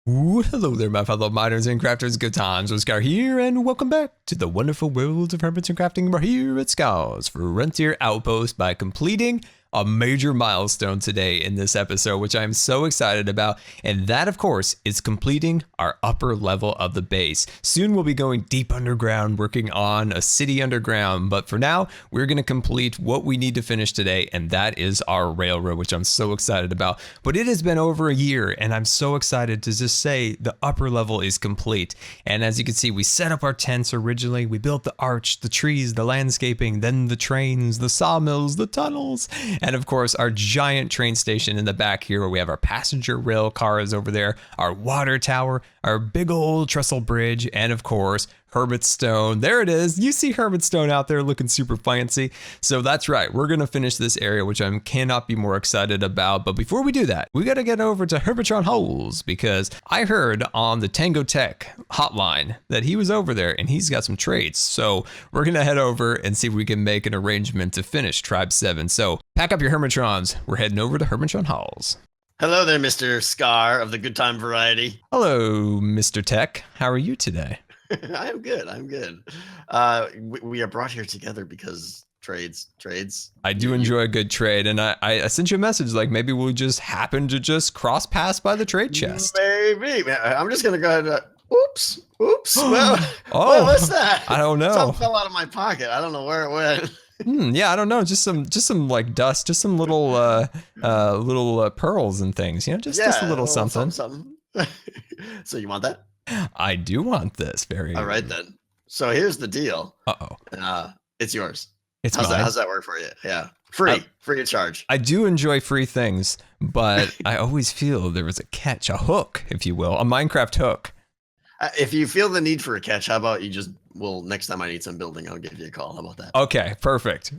Ooh, hello there, my fellow miners and crafters. Good times with Scar here, and welcome back to the wonderful world of Hermits and Crafting. We're here at Scar's Frontier Outpost by completing a major milestone today in this episode, which I'm so excited about. And that, of course, is completing our upper level of the base. Soon we'll be going deep underground, working on a city underground. But for now, we're going to complete what we need to finish today, and that is our railroad, which I'm so excited about. But it has been over a year, and I'm so excited to just say the upper level is complete. And as you can see, we set up our tents originally. We built the arch, the trees, the landscaping, then the trains, the sawmills, the tunnels, and of course, our giant train station in the back here where we have our passenger rail cars over there, our water tower, our big old trestle bridge, and of course, Hermitstone. There it is. You see Hermitstone out there looking super fancy. So that's right. We're going to finish this area, which I cannot be more excited about. But before we do that, we got to get over to Hermitron Holes because I heard on the Tango Tech hotline that he was over there and he's got some trades. So we're going to head over and see if we can make an arrangement to finish Tribe 7. So pack up your Hermitrons. We're heading over to Hermitron Halls. Hello there, Mr. Scar of the Good Time variety. Hello, Mr. Tech. How are you today? I am good. I'm good. We are brought here together because trades. I do enjoy a good trade, and I sent you a message like maybe we'll just happen to just cross paths by the trade chest. Maybe. I'm just gonna go ahead. Oops. Well, what's that? I don't know. Something fell out of my pocket. I don't know where it went. Yeah, I don't know. Just some like dust, just some little pearls and things. You know, just a little something. So you want that? I do want this. All right then. So here's the deal. It's yours. It's mine. How's that work for you? Yeah. Free of charge. I do enjoy free things, but I always feel there was a catch, a hook, if you will, a Minecraft hook. If you feel the need for a catch, how about you just, next time I need some building, I'll give you a call. How about that? Okay, perfect.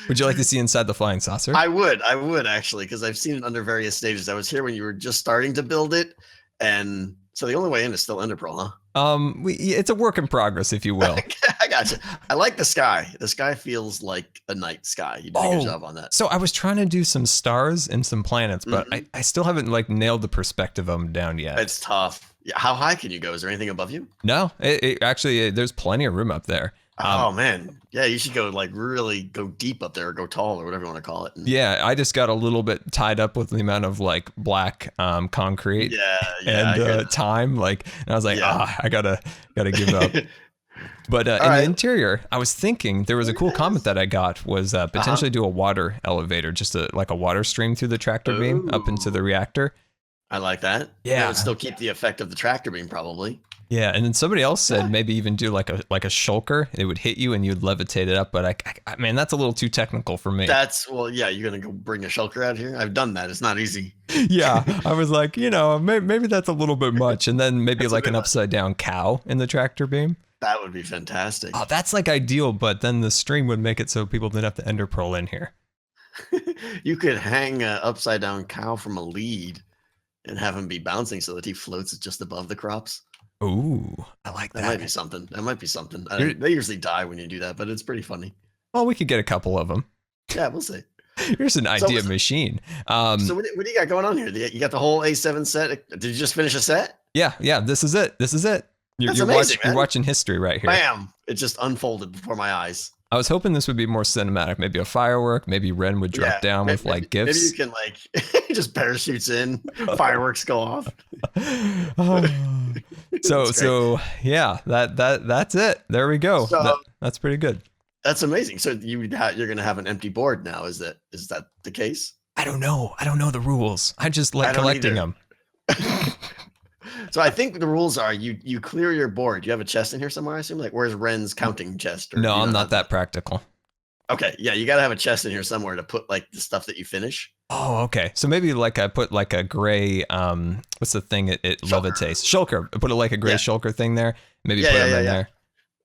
Would you like to see inside the flying saucer? I would actually, because I've seen it under various stages. I was here when you were just starting to build it, and so the only way in is still Ender Pearl, huh? It's a work in progress, if you will. I gotcha. I like the sky. The sky feels like a night sky. You did a good job on that. So I was trying to do some stars and some planets, but I still haven't like nailed the perspective of them down yet. It's tough. Yeah. How high can you go? Is there anything above you? No, it actually, there's plenty of room up there. Oh man. Yeah, you should go really go deep up there or go tall or whatever you want to call it. Yeah, I just got a little bit tied up with the amount of like black concrete and time. And I was like, I gotta give up. But in the interior, I was thinking there was a cool comment that I got was potentially do a water elevator, just like a water stream through the tractor beam up into the reactor. I like that. Yeah. It would still keep the effect of the tractor beam probably. Yeah, and then somebody else said maybe even do like a shulker. It would hit you and you'd levitate it up. But I man, that's a little too technical for me. You're gonna go bring a shulker out here. I've done that. It's not easy. Yeah, I was like, maybe that's a little bit much. And then maybe like an upside down cow in the tractor beam. That would be fantastic. Oh, that's like ideal. But then the stream would make it so people didn't have to ender pearl in here. You could hang an upside down cow from a lead and have him be bouncing so that he floats just above the crops. Ooh, I like that. That might be something. They usually die when you do that, but it's pretty funny. Well, we could get a couple of them. Yeah, we'll see. Here's an idea machine. So what do you got going on here? You got the whole A7 set. Did you just finish a set? Yeah. This is it. You're watching history right here. Bam! It just unfolded before my eyes. I was hoping this would be more cinematic. Maybe a firework. Maybe Ren would drop down with like gifts. Maybe you can just parachutes in, fireworks go off. So yeah, that's it. There we go. So, that's pretty good. That's amazing. So you're gonna have an empty board now. Is that the case? I don't know the rules. I just like collecting them. So I think the rules are you clear your board. You have a chest in here somewhere, I assume? Like where's Ren's counting chest? No, I'm not that practical. Okay, yeah, you gotta have a chest in here somewhere to put like the stuff that you finish. Oh, okay. So maybe like I put like a gray what's the thing it levitates? Shulker. I put like a gray shulker thing there. Maybe put them in there.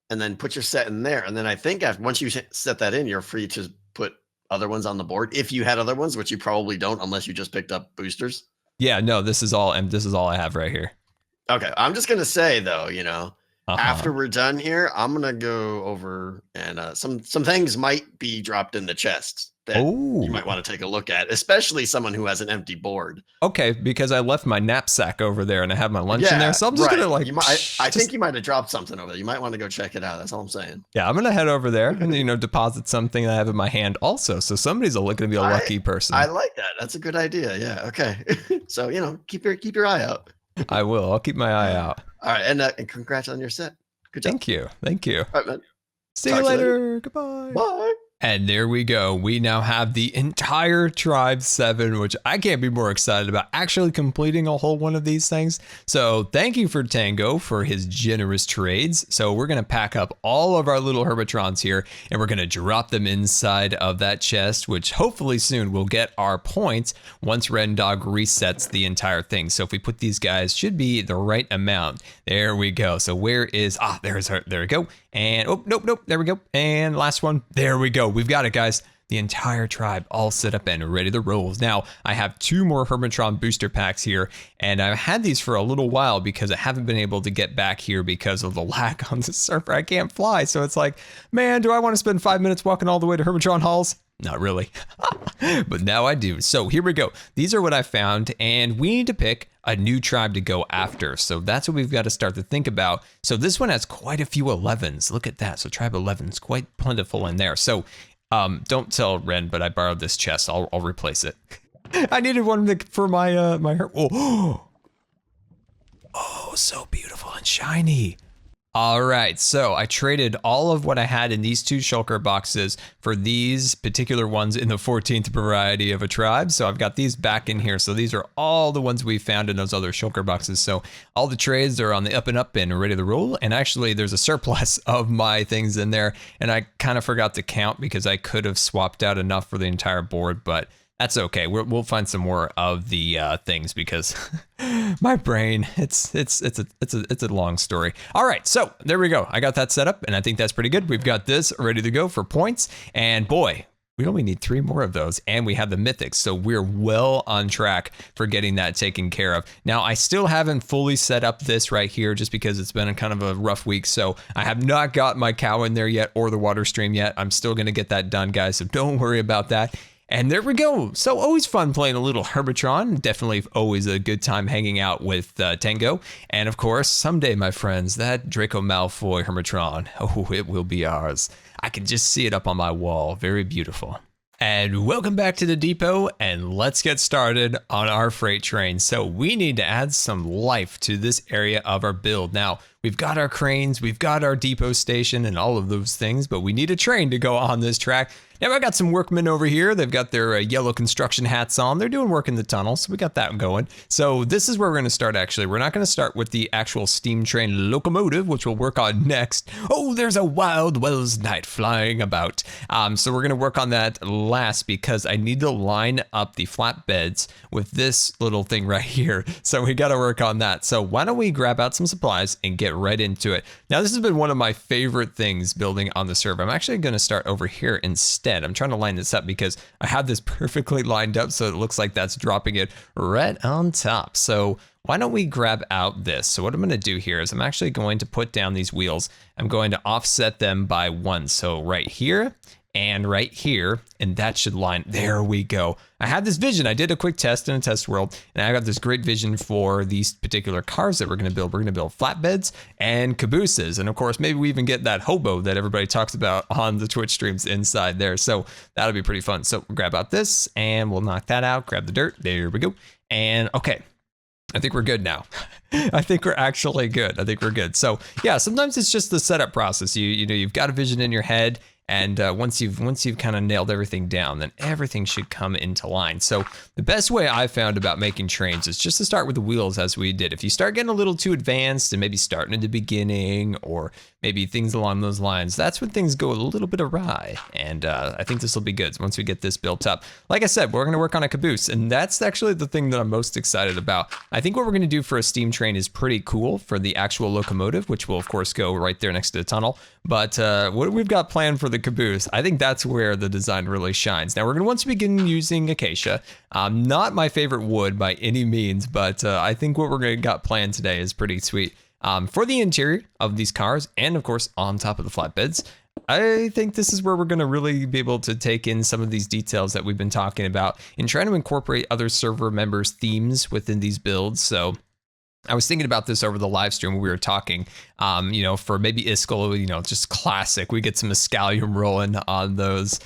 And then put your set in there. And then I think once you set that in, you're free to put other ones on the board. If you had other ones, which you probably don't unless you just picked up boosters. Yeah, no, this is all I have right here. Okay, I'm just gonna say though, after we're done here, I'm gonna go over and some things might be dropped in the chest. that Oh, you might want to take a look at, especially someone who has an empty board. okay, because I left my knapsack over there and I have my lunch in there, Yeah, so I'm just right. gonna like. I think you might have dropped something over there. You might want to go check it out. That's all I'm saying. Yeah, I'm gonna head over there and deposit something that I have in my hand also. So somebody's gonna be a lucky person. I like that. That's a good idea. Yeah. Okay. So keep your eye out. I will. I'll keep my eye out. All right, and congrats on your set. Good job. Thank you. Thank you. All right, man. See you later. Goodbye. Bye. And there we go. We now have the entire Tribe 7, which I can't be more excited about actually completing a whole one of these things. So thank you for Tango for his generous trades. So we're going to pack up all of our little Hermitrons here and we're going to drop them inside of that chest, which hopefully soon we'll get our points once Red Dog resets the entire thing. So if we put these guys, should be the right amount. There we go. So where is, there's her. There we go. And nope. There we go. And last one. There we go. We've got it, guys. The entire tribe all set up and ready to roll. Now, I have 2 more Hermitron booster packs here, and I've had these for a little while because I haven't been able to get back here because of the lag on the server. I can't fly, so it's like, man, do I want to spend 5 minutes walking all the way to Hermitron halls? Not really, but now I do. So here we go. These are what I found, and we need to pick a new tribe to go after. So that's what we've got to start to think about. So this one has quite a few 11s. Look at that. So tribe 11 is quite plentiful in there. So don't tell Ren, but I borrowed this chest. I'll replace it. I needed one for my my oh, so beautiful and shiny. All right, so I traded all of what I had in these 2 shulker boxes for these particular ones in the 14th variety of a tribe. So I've got these back in here. So these are all the ones we found in those other shulker boxes. So all the trades are on the up and up and ready to roll. And actually there's a surplus of my things in there. And I kind of forgot to count because I could have swapped out enough for the entire board, but that's okay. We'll find some more of the things because my brain, it's a long story. All right, so there we go. I got that set up and I think that's pretty good. We've got this ready to go for points, and boy, we only need 3 more of those, and we have the mythics, so we're well on track for getting that taken care of. Now, I still haven't fully set up this right here just because it's been a kind of a rough week, so I have not got my cow in there yet or the water stream yet. I'm still going to get that done, guys, so don't worry about that. And there we go. So always fun playing a little Hermitron. Definitely always a good time hanging out with Tango. And of course, someday, my friends, that Draco Malfoy Hermitron, oh, it will be ours. I can just see it up on my wall. Very beautiful. And welcome back to the depot, and let's get started on our freight train. So we need to add some life to this area of our build. Now, we've got our cranes, we've got our depot station and all of those things, but we need a train to go on this track. Now, I got some workmen over here. They've got their yellow construction hats on. They're doing work in the tunnel, so we got that going. So this is where we're going to start, actually. We're not going to start with the actual steam train locomotive, which we'll work on next. Oh, there's a wild Wells night flying about. So we're going to work on that last because I need to line up the flatbeds with this little thing right here. So we got to work on that. So why don't we grab out some supplies and get right into it. Now, this has been one of my favorite things building on the server. I'm actually going to start over here instead. I'm trying to line this up because I have this perfectly lined up so it looks like that's dropping it right on top. So why don't we grab out this? So what I'm going to do here is I'm actually going to put down these wheels. I'm going to offset them by 1. So right here and right here, and that should line. There we go. I had this vision. I did a quick test in a test world, and I got this great vision for these particular cars that we're going to build. We're going to build flatbeds and cabooses, and of course, maybe we even get that hobo that everybody talks about on the Twitch streams inside there. So that'll be pretty fun. So we'll grab out this, and we'll knock that out. Grab the dirt. There we go. And okay. I think we're good now. I think we're actually good. I think we're good. So yeah, sometimes it's just the setup process. You've got a vision in your head, and once you've kind of nailed everything down, then everything should come into line. So the best way I found about making trains is just to start with the wheels as we did. If you start getting a little too advanced and maybe starting at the beginning or maybe things along those lines, that's when things go a little bit awry. And I think this will be good once we get this built up. Like I said, we're going to work on a caboose, and that's actually the thing that I'm most excited about. I think what we're going to do for a steam train is pretty cool for the actual locomotive, which will of course go right there next to the tunnel. But what we've got planned for the caboose, I think that's where the design really shines. Now we're going to want to begin using acacia. Not my favorite wood by any means, but I think what we're going to got planned today is pretty sweet. For the interior of these cars, and of course on top of the flatbeds, I think this is where we're going to really be able to take in some of these details that we've been talking about and trying to incorporate other server members' themes within these builds. So I was thinking about this over the live stream when we were talking, for maybe Iskall, just classic. We get some Escalium rolling on those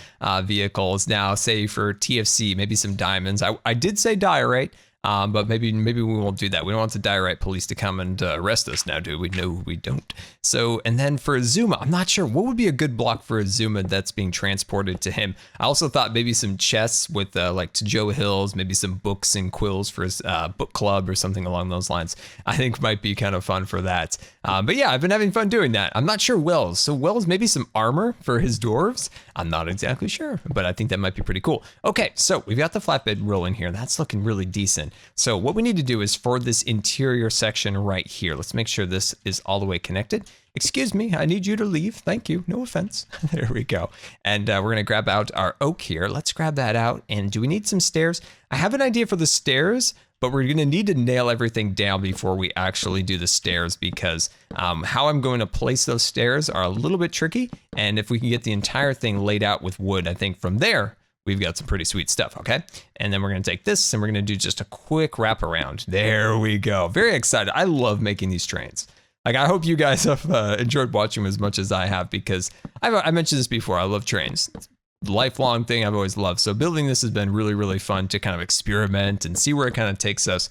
vehicles. Now, say for TFC, maybe some diamonds. I did say diorite. But maybe we won't do that. We don't want the diorite police to come and arrest us now, do we? No, we don't. So, and then for Azuma, I'm not sure what would be a good block for Azuma that's being transported to him. I also thought maybe some chests with like to Joe Hills, maybe some books and quills for his book club or something along those lines. I think might be kind of fun for that. But yeah, I've been having fun doing that. I'm not sure Wells. So Wells, maybe some armor for his dwarves. I'm not exactly sure, but I think that might be pretty cool. Okay, so we've got the flatbed rolling here. That's looking really decent. So what we need to do is for this interior section right here, let's make sure this is all the way connected. Excuse me, I need you to leave. Thank you. No offense. There we go. And we're going to grab out our oak here. Let's grab that out. And do we need some stairs? I have an idea for the stairs, but we're going to need to nail everything down before we actually do the stairs because how I'm going to place those stairs are a little bit tricky. And if we can get the entire thing laid out with wood, I think from there, we've got some pretty sweet stuff, okay? And then we're gonna take this and we're gonna do just a quick wrap around. There we go. Very excited. I love making these trains. Like, I hope you guys have enjoyed watching them as much as I have because I mentioned this before. I love trains. It's a lifelong thing I've always loved. So building this has been really, really fun to kind of experiment and see where it kind of takes us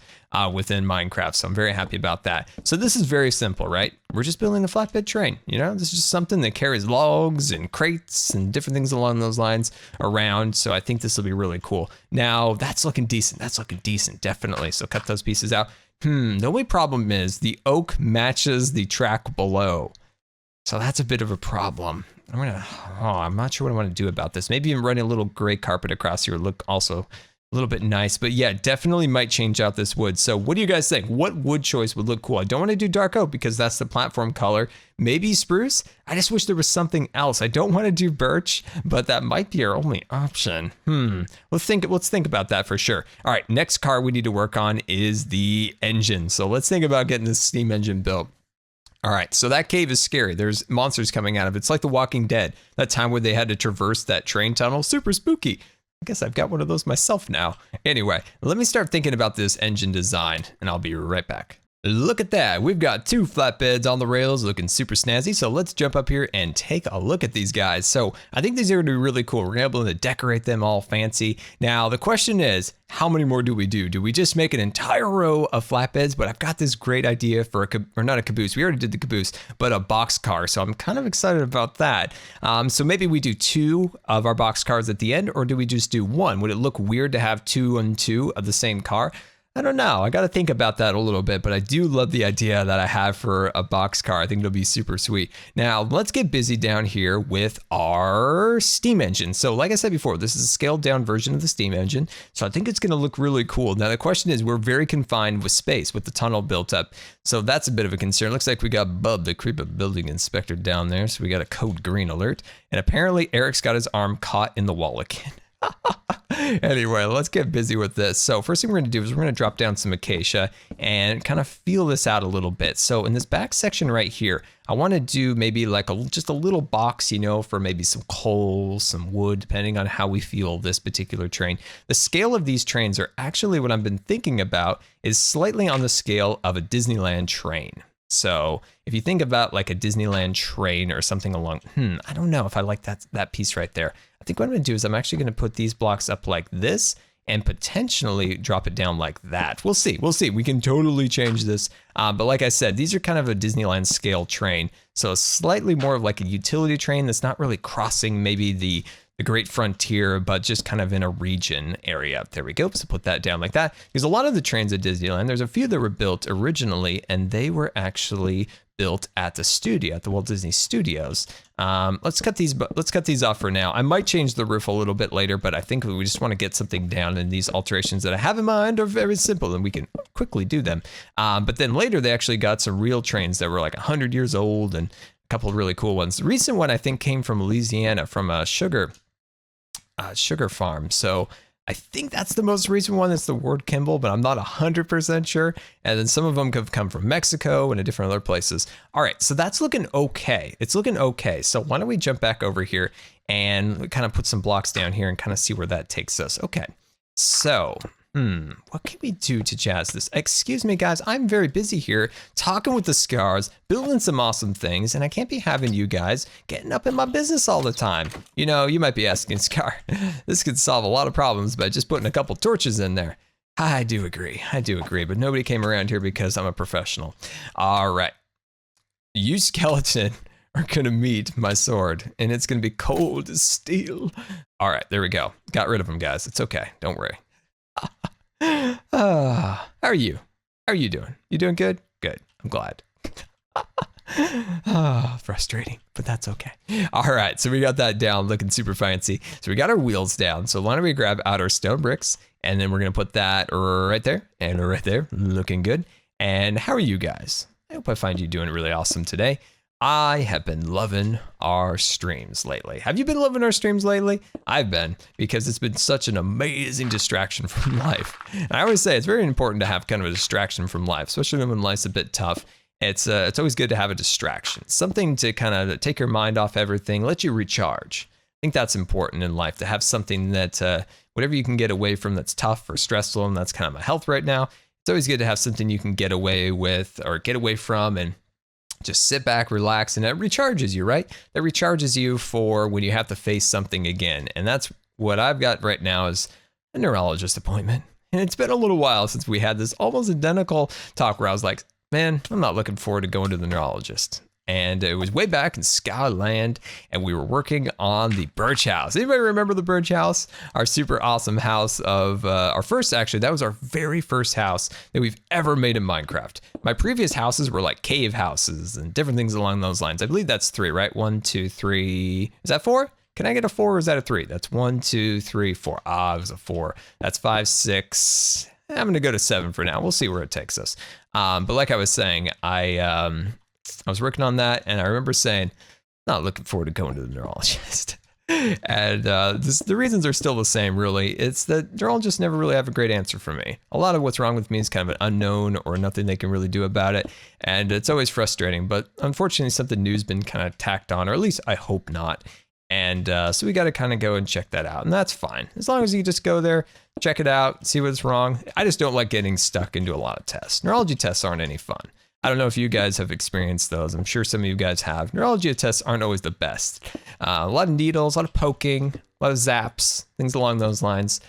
within Minecraft. So I'm very happy about that. So this is very simple, right? We're just building a flatbed train. This is just something that carries logs and crates and different things along those lines around. So I think this will be really cool. Now that's looking decent. That's looking decent, definitely. So cut those pieces out. The only problem is the oak matches the track below. So that's a bit of a problem. I'm not sure what I want to do about this. Maybe even running a little gray carpet across here would look also a little bit nice, but yeah, definitely might change out this wood. So what do you guys think? What wood choice would look cool? I don't want to do dark oak because that's the platform color. Maybe spruce. I just wish there was something else. I don't want to do birch, but that might be our only option. Let's think about that for sure. All right, next car we need to work on is the engine. So let's think about getting this steam engine built. All right, so that cave is scary. There's monsters coming out of it. It's like The Walking Dead, that time where they had to traverse that train tunnel. Super spooky. I guess I've got one of those myself now. Anyway, let me start thinking about this engine design, and I'll be right back. Look at that. We've got 2 flatbeds on the rails looking super snazzy. So let's jump up here and take a look at these guys. So I think these are going to be really cool. We're going to be able to decorate them all fancy. Now, the question is, how many more do we do? Do we just make an entire row of flatbeds? But I've got this great idea for or not a caboose. We already did the caboose, but a boxcar. So I'm kind of excited about that. So maybe we do 2 of our boxcars at the end, or do we just do 1? Would it look weird to have 2 and 2 of the same car? I don't know. I got to think about that a little bit, but I do love the idea that I have for a boxcar. I think it'll be super sweet. Now, let's get busy down here with our steam engine. So like I said before, this is a scaled down version of the steam engine. So I think it's going to look really cool. Now, the question is, we're very confined with space with the tunnel built up. So that's a bit of a concern. Looks like we got Bub, the creeper building inspector down there. So we got a code green alert. And apparently Eric's got his arm caught in the wall again. Anyway, let's get busy with this. So first thing we're going to do is we're going to drop down some acacia and kind of feel this out a little bit. So in this back section right here, I want to do maybe like just a little box, for maybe some coal, some wood, depending on how we feel this particular train. The scale of these trains are actually, what I've been thinking about is slightly on the scale of a Disneyland train. So if you think about like a Disneyland train or something along, I don't know if I like that piece right there. I think what I'm going to do is I'm actually going to put these blocks up like this and potentially drop it down like that. We'll see. We can totally change this. But like I said, these are kind of a Disneyland scale train. So slightly more of like a utility train that's not really crossing maybe the Great Frontier, but just kind of in a region area. There we go. So put that down like that. Because a lot of the trains at Disneyland, there's a few that were built originally, and they were actually built at the studio, at the Walt Disney Studios. Let's cut these off for now. I might change the roof a little bit later, but I think we just want to get something down, and these alterations that I have in mind are very simple and we can quickly do them. But then later they actually got some real trains that were like 100 years old and a couple of really cool ones. The recent one I think came from Louisiana, from a sugar farm. So I think that's the most recent one. It's the word Kimball, but I'm not 100% sure. And then some of them have come from Mexico and different other places. All right, so that's looking okay. It's looking okay. So why don't we jump back over here and kind of put some blocks down here and kind of see where that takes us. Okay, so what can we do to jazz this? Excuse me, guys, I'm very busy here talking with the Scars, building some awesome things, and I can't be having you guys getting up in my business all the time. You know, you might be asking, Scar, this could solve a lot of problems by just putting a couple torches in there. I do agree, but nobody came around here because I'm a professional. All right, you skeleton are gonna meet my sword, and it's gonna be cold as steel. All right, there we go. Got rid of them, guys. It's okay, don't worry. How are you? How are you doing? You doing good? Good. I'm glad. Frustrating, but that's okay. All right, so we got that down, looking super fancy. So we got our wheels down. So why don't we grab out our stone bricks, and then we're gonna put that right there and right there, looking good. And how are you guys? I hope I find you doing really awesome today. I have been loving our streams lately. Have you been loving our streams lately? I've been, because it's been such an amazing distraction from life. And I always say it's very important to have kind of a distraction from life, especially when life's a bit tough. It's always good to have a distraction, something to kind of take your mind off everything, let you recharge. I think that's important in life, to have something that whatever you can get away from that's tough or stressful, and that's kind of my health right now. It's always good to have something you can get away with or get away from and just sit back, relax, and it recharges you, right? That recharges you for when you have to face something again. And that's what I've got right now, is a neurologist appointment. And it's been a little while since we had this almost identical talk where I was like, man, I'm not looking forward to going to the neurologist. And it was way back in Skyland, and we were working on the Birch House. Anybody remember the Birch House? Our super awesome house of our first, actually, that was our very first house that we've ever made in Minecraft. My previous houses were like cave houses and different things along those lines. I believe that's 3, right? 1, 2, 3. Is that 4? Can I get a 4 or is that a 3? That's 1, 2, 3, 4. Ah, it was a 4. That's 5, 6. I'm going to go to 7 for now. We'll see where it takes us. But like I was saying, I was working on that, and I remember saying, not looking forward to going to the neurologist. And the reasons are still the same, really. It's that neurologists never really have a great answer for me. A lot of what's wrong with me is kind of an unknown or nothing they can really do about it. And it's always frustrating, but unfortunately something new's been kind of tacked on, or at least I hope not. And so we got to kind of go and check that out, and that's fine. As long as you just go there, check it out, see what's wrong. I just don't like getting stuck into a lot of tests. Neurology tests aren't any fun. I don't know if you guys have experienced those. I'm sure some of you guys have. Neurology tests aren't always the best. A lot of needles, a lot of poking, a lot of zaps, things along those lines.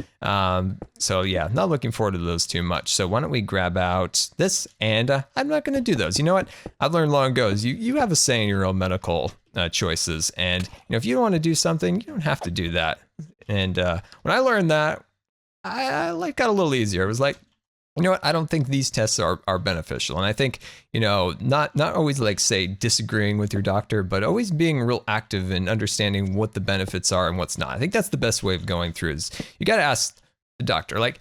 So yeah, not looking forward to those too much. So why don't we grab out this, and I'm not going to do those. You know what? I've learned long ago is you have a say in your own medical choices. And you know, if you don't want to do something, you don't have to do that. And when I learned that, I got a little easier. It was like, you know what? I don't think these tests are beneficial. And I think, you know, not always like, say, disagreeing with your doctor, but always being real active in understanding what the benefits are and what's not. I think that's the best way of going through is you got to ask the doctor, like,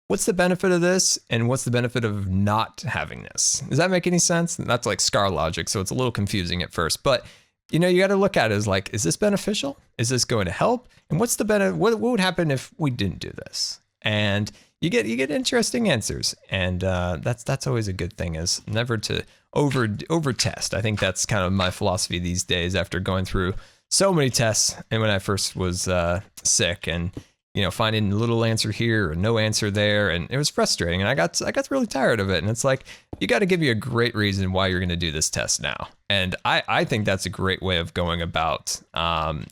what's the benefit of this? And what's the benefit of not having this? Does that make any sense? And that's like Scar logic. So it's a little confusing at first, but you know, you got to look at it as like, is this beneficial? Is this going to help? And what's the benefit? What would happen if we didn't do this? And you get interesting answers, and that's always a good thing, is never to over test. I think that's kind of my philosophy these days after going through so many tests. And when I first was sick, and you know, finding a little answer here or no answer there, and it was frustrating, and I got really tired of it. And it's like, you got to give me a great reason why you're going to do this test now. And I think that's a great way of going about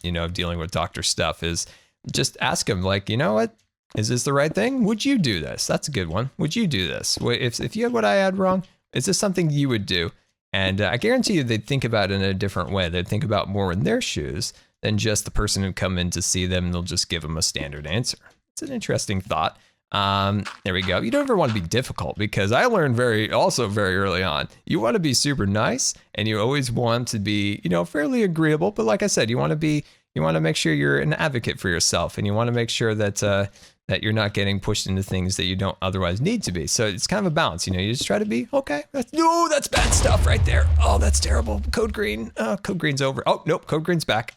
you know, dealing with doctor stuff, is just ask them, like, you know what? Is this the right thing? Would you do this? That's a good one. Would you do this? If you had what I had wrong, is this something you would do? And I guarantee you they'd think about it in a different way. They'd think about more in their shoes than just the person who come in to see them, and they'll just give them a standard answer. It's an interesting thought. There we go. You don't ever want to be difficult, because I learned very early on, you want to be super nice, and you always want to be, you know, fairly agreeable. But like I said, you want to make sure you're an advocate for yourself, and you want to make sure that that you're not getting pushed into things that you don't otherwise need to be. So it's kind of a balance, you know, you just try to be, okay, that's bad stuff right there. Oh, that's terrible. Code green. Code green's over. Oh, nope, code green's back.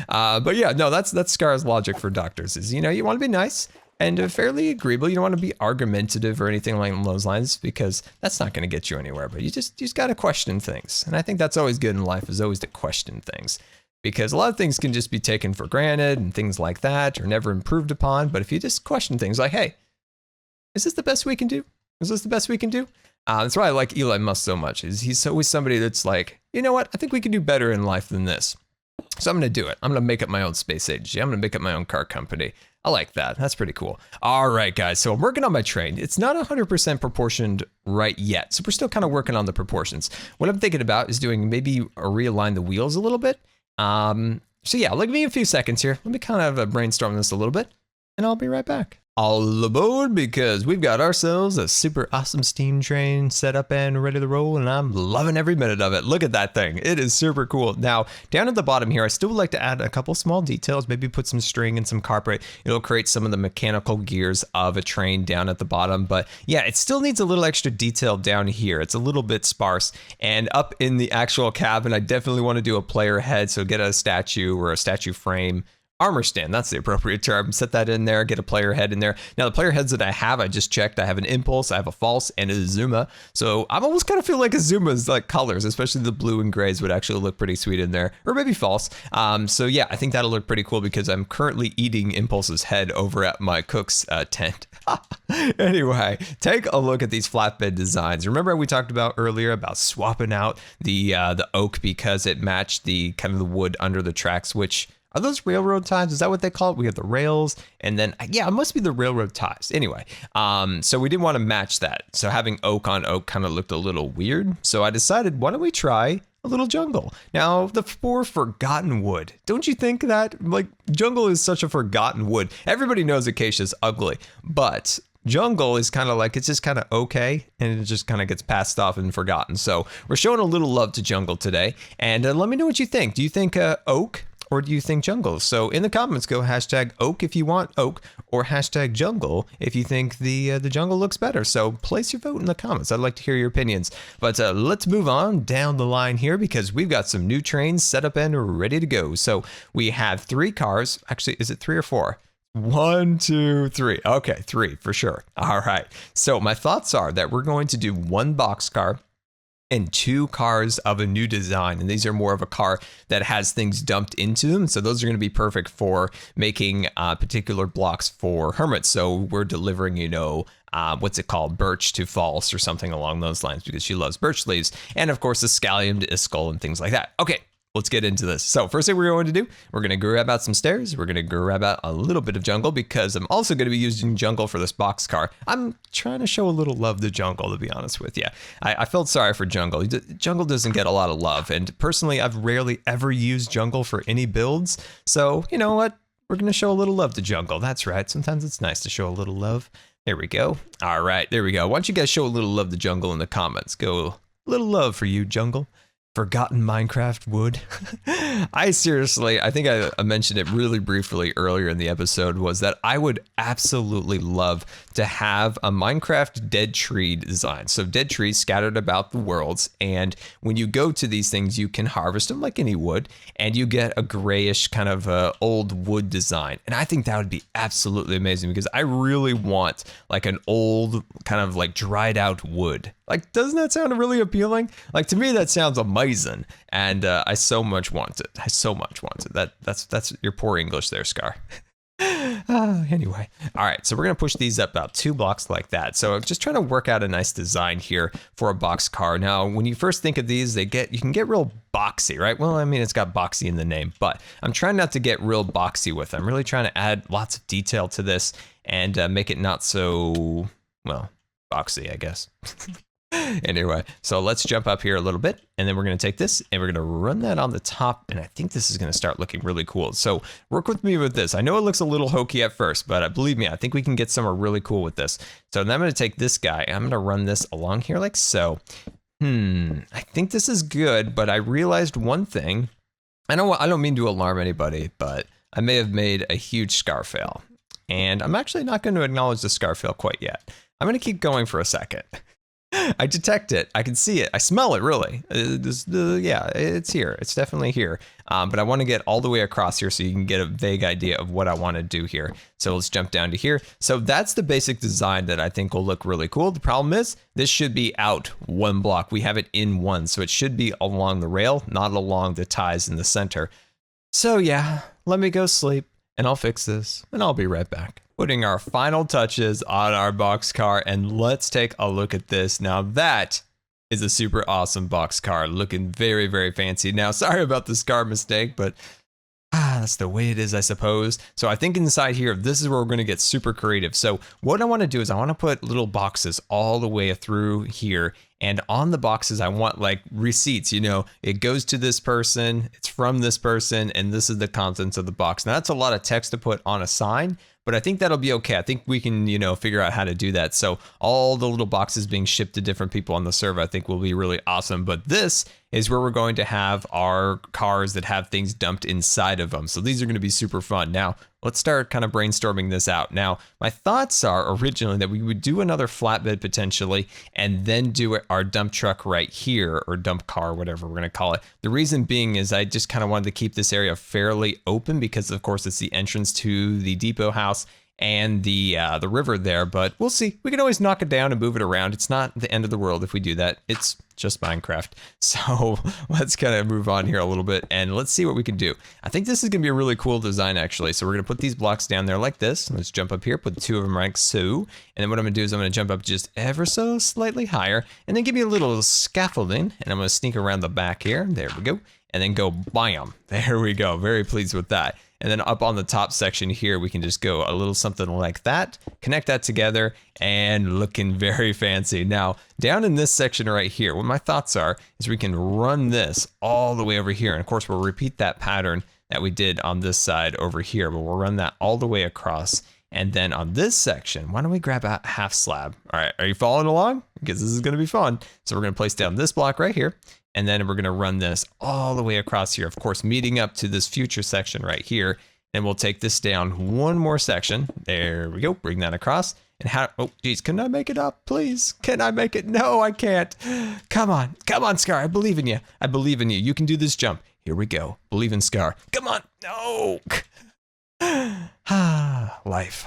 But yeah, no, that's Scar's logic for doctors is, you know, you want to be nice, and fairly agreeable. You don't want to be argumentative or anything along those lines because that's not going to get you anywhere. But you just got to question things, and I think that's always good in life, is always to question things, because a lot of things can just be taken for granted and things like that, or never improved upon. But if you just question things like, hey, is this the best we can do? Is this the best we can do? That's why I like Elon Musk so much. Is he's always somebody that's like, you know what? I think we can do better in life than this. So I'm going to do it. I'm going to make up my own space agency. I'm going to make up my own car company. I like that. That's pretty cool. All right, guys. So I'm working on my train. It's not 100% proportioned right yet. So we're still kind of working on the proportions. What I'm thinking about is doing maybe realign the wheels a little bit. So yeah, give me a few seconds here. Let me kind of brainstorm this a little bit, and I'll be right back. All aboard, because we've got ourselves a super awesome steam train set up and ready to roll, and I'm loving every minute of it. Look at that thing. It is super cool. Now, down at the bottom here, I still would like to add a couple small details, maybe put some string and some carpet. It'll create some of the mechanical gears of a train down at the bottom, but yeah, it still needs a little extra detail down here. It's a little bit sparse, and up in the actual cabin, I definitely want to do a player head, so get a statue or a statue frame. Armor stand, that's the appropriate term. Set that in there, get a player head in there. Now the player heads that I have, I just checked. I have an Impulse, I have a False, and a Zuma. So I'm almost kind of feel like a Zuma's like colors, especially the blue and grays would actually look pretty sweet in there, or maybe False. So yeah, I think that'll look pretty cool because I'm currently eating Impulse's head over at my cook's tent. Anyway, take a look at these flatbed designs. Remember we talked about earlier about swapping out the oak because it matched the kind of the wood under the tracks, which are those railroad ties? Is that what they call it? We have the rails, and then, yeah, it must be the railroad ties. Anyway, so we didn't want to match that. So having oak on oak kind of looked a little weird. So I decided, why don't we try a little jungle? Now, the forgotten wood. Don't you think that, like, jungle is such a forgotten wood? Everybody knows acacia's ugly, but jungle is kind of like, it's just kind of okay, and it just kind of gets passed off and forgotten. So we're showing a little love to jungle today, and let me know what you think. Do you think oak? Or do you think jungle? So in the comments, go hashtag oak if you want oak, or hashtag jungle if you think the jungle looks better. So place your vote in the comments. I'd like to hear your opinions. But let's move on down the line here because we've got some new trains set up and ready to go. So we have 3 cars. Actually, is it 3 or 4? 1, 2, 3. Okay, 3 for sure. All right. So my thoughts are that we're going to do 1 boxcar and 2 cars of a new design. And these are more of a car that has things dumped into them. So those are going to be perfect for making particular blocks for Hermits. So we're delivering, you know, what's it called? Birch to False or something along those lines because she loves birch leaves. And of course, the scallion to Iskall and things like that. Okay. Let's get into this. So first thing we're going to do, we're going to grab out some stairs. We're going to grab out a little bit of jungle because I'm also going to be using jungle for this boxcar. I'm trying to show a little love to jungle, to be honest with you. I felt sorry for jungle. Jungle doesn't get a lot of love. And personally, I've rarely ever used jungle for any builds. So you know what? We're going to show a little love to jungle. That's right. Sometimes it's nice to show a little love. There we go. All right, there we go. Why don't you guys show a little love to jungle in the comments? Go, a little love for you, jungle. Forgotten Minecraft wood. I think I mentioned it really briefly earlier in the episode, was that I would absolutely love to have a Minecraft dead tree design. So dead trees scattered about the worlds, and when you go to these things, you can harvest them like any wood, and you get a grayish kind of old wood design. And I think that would be absolutely amazing because I really want like an old kind of like dried out wood. Like, doesn't that sound really appealing? Like, to me, that sounds amazing, and I so much want it. I so much want it. That's your poor English there, Scar. Anyway, all right, so we're gonna push these up about 2 blocks like that. So I'm just trying to work out a nice design here for a box car. Now, when you first think of these, you can get real boxy, right? Well, I mean, it's got boxy in the name, but I'm trying not to get real boxy with it. I'm really trying to add lots of detail to this and make it not so, well, boxy, I guess. Anyway, so let's jump up here a little bit, and then we're going to take this and we're going to run that on the top, and I think this is going to start looking really cool. So work with me with this. I know it looks a little hokey at first, but believe me, I think we can get somewhere really cool with this. So then I'm going to take this guy, I'm going to run this along here like so. I think this is good, but I realized one thing. I don't mean to alarm anybody, but I may have made a huge scar fail, and I'm actually not going to acknowledge the scar fail quite yet. I'm going to keep going for a second. I detect it. I can see it. I smell it, really. Yeah, it's here. It's definitely here. But I want to get all the way across here so you can get a vague idea of what I want to do here. So let's jump down to here. So that's the basic design that I think will look really cool. The problem is this should be out one block. We have it in one, so it should be along the rail, not along the ties in the center. So yeah, let me go sleep and I'll fix this and I'll be right back. Putting our final touches on our boxcar, and let's take a look at this. Now that is a super awesome boxcar, looking very, very fancy. Now, sorry about the scar mistake, but that's the way it is, I suppose. So I think inside here, this is where we're going to get super creative. So what I want to do is I want to put little boxes all the way through here. And on the boxes, I want like receipts, you know, it goes to this person, it's from this person, and this is the contents of the box. Now that's a lot of text to put on a sign, but I think that'll be okay. I think we can, you know, figure out how to do that. So all the little boxes being shipped to different people on the server, I think will be really awesome. But this is where we're going to have our cars that have things dumped inside of them. So these are going to be super fun. Now, let's start kind of brainstorming this out. Now, my thoughts are originally that we would do another flatbed potentially, and then do our dump truck right here, or dump car, whatever we're going to call it. The reason being is I just kind of wanted to keep this area fairly open because, of course, it's the entrance to the depot house and the river there, but we'll see. We can always knock it down and move it around. It's not the end of the world if we do that. It's just Minecraft. So let's kind of move on here a little bit and let's see what we can do. I think this is going to be a really cool design, actually. So we're going to put these blocks down there like this. Let's jump up here, put two of them like so. And then what I'm going to do is I'm going to jump up just ever so slightly higher and then give me a little scaffolding. And I'm going to sneak around the back here. There we go. And then go bam. There we go. Very pleased with that. And then up on the top section here, we can just go a little something like that, connect that together, and looking very fancy. Now, down in this section right here, what my thoughts are is we can run this all the way over here. And of course, we'll repeat that pattern that we did on this side over here, but we'll run that all the way across. And then on this section, why don't we grab a half slab? All right, are you following along? Because this is going to be fun. So we're going to place down this block right here. And then we're going to run this all the way across here, of course, meeting up to this future section right here. And we'll take this down one more section. There we go. Bring that across. And how, oh, geez, can I make it up, please? Can I make it? No, I can't. Come on, Scar. I believe in you. I believe in you. You can do this jump. Here we go. Believe in Scar. Come on. No. Life.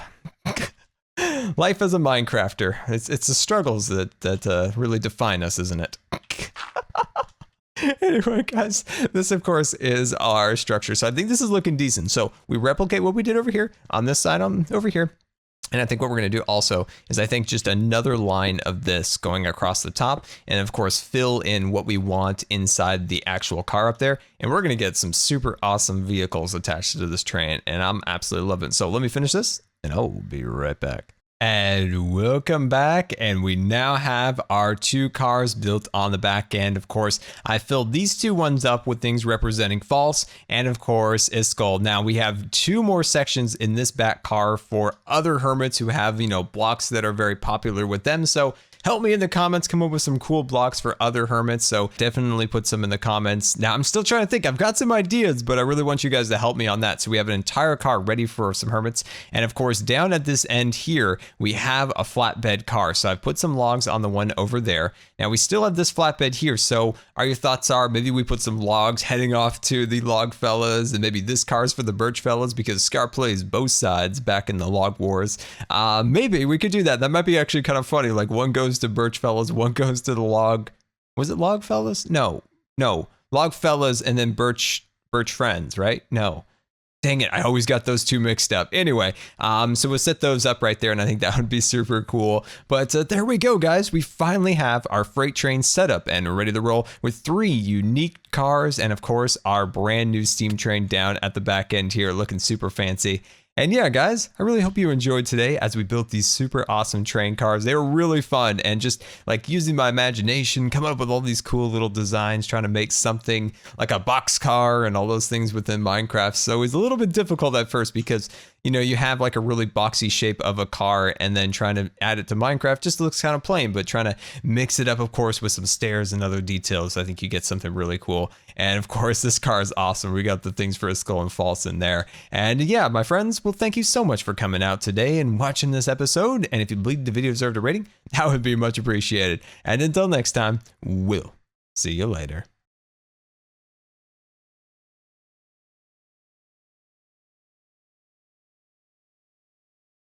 Life as a Minecrafter. It's the struggles that really define us, isn't it? Anyway, guys, this of course is our structure. So I think this is looking decent. So we replicate what we did over here on this side over here. And I think what we're going to do also is I think just another line of this going across the top, and of course fill in what we want inside the actual car up there. And we're going to get some super awesome vehicles attached to this train, and I'm absolutely loving it. So let me finish this and I'll be right back. And welcome back, and we now have our two cars built on the back end. Of course, I filled these two ones up with things representing false and of course Iskall. Now we have two more sections in this back car for other hermits who have, you know, blocks that are very popular with them. So help me in the comments, come up with some cool blocks for other hermits. So definitely put some in the comments. Now I'm still trying to think, I've got some ideas, but I really want you guys to help me on that. So we have an entire car ready for some hermits. And of course, down at this end here, we have a flatbed car. So I've put some logs on the one over there. Now we still have this flatbed here. So your thoughts are maybe we put some logs heading off to the log fellas, and maybe this car's for the birch fellas because Scar plays both sides back in the log wars. Maybe we could do that. That might be actually kind of funny. Like one goes to birch fellas, one goes to the log. Was it log fellas? No, log fellas and then birch friends, right? No. Dang it, I always got those two mixed up. Anyway, so we'll set those up right there, and I think that would be super cool. But there we go, guys. We finally have our freight train set up and ready to roll with 3 unique cars and, of course, our brand new steam train down at the back end here looking super fancy. And yeah, guys, I really hope you enjoyed today as we built these super awesome train cars. They were really fun, and just like using my imagination, coming up with all these cool little designs, trying to make something like a boxcar and all those things within Minecraft. So it was a little bit difficult at first because, you know, you have like a really boxy shape of a car, and then trying to add it to Minecraft just looks kind of plain, but trying to mix it up, of course, with some stairs and other details, I think you get something really cool. And of course, this car is awesome. We got the things for a skull and false in there. And yeah, my friends, well, thank you so much for coming out today and watching this episode. And if you believe the video deserved a rating, that would be much appreciated. And until next time, we'll see you later.